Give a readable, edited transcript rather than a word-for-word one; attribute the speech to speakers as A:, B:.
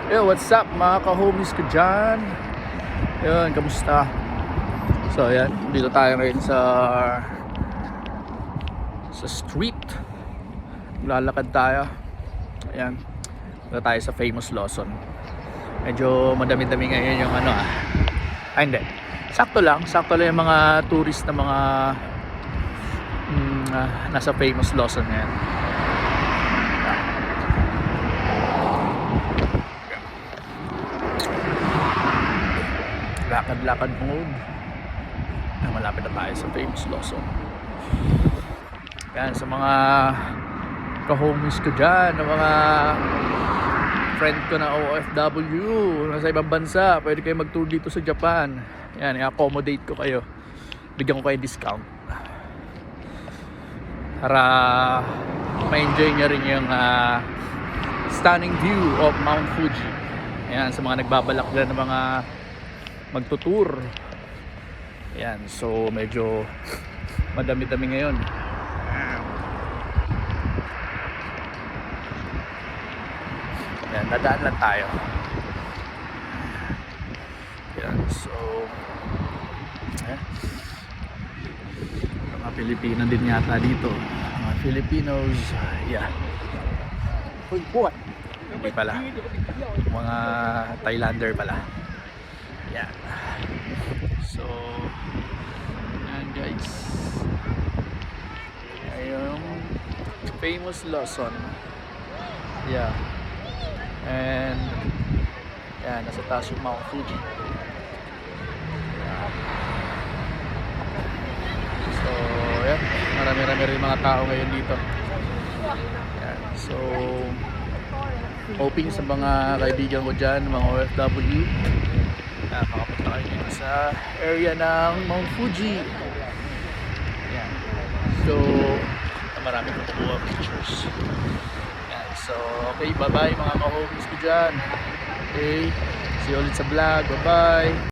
A: Yo, what's up mga ka-homies ko dyan? Yun, kamusta? So yan, dito tayo ngayon sa street. Lalakad tayo. Ayan, dito tayo sa famous Lawson. Medyo madami-dami ngayon yung hindi, sakto lang yung mga tourist na mga nasa famous Lawson ngayon. Lakad-lakad mode. Malapit na tayo sa famous Lawson. Yan, sa mga ka-homies ko dyan, ng mga friend ko na OFW nasa ibang bansa, pwede kayo mag-tour dito sa Japan. Yan, i-accommodate ko kayo, bigyan ko kayo discount para ma-enjoy nyo rin yung stunning view of Mount Fuji. Yan, sa mga nagbabalak dyan ng mga magtutour. Yan, so medyo madami-dami ngayon. Yan, dadaan lang tayo. Yan, so mga Pilipino din yata dito. Mga Filipinos, yeah. Hindi pala. Mga Thailander pala. Yan. So, yan guys. Ayun, famous Lawson. Yeah. And yan, nasa taas yung Mount Fuji. Yan. So, yan. Marami-rami rin mga tao ngayon dito. Yan. So, hoping sa mga kaibigan ko dyan, mga OFW, makapunta kayo dito sa area ng Mount Fuji. Yan. So, marami kong kukuha pictures. Yan. So, okay, bye bye mga ka-homies ko dyan. Okay, see you ulit sa vlog. Bye bye.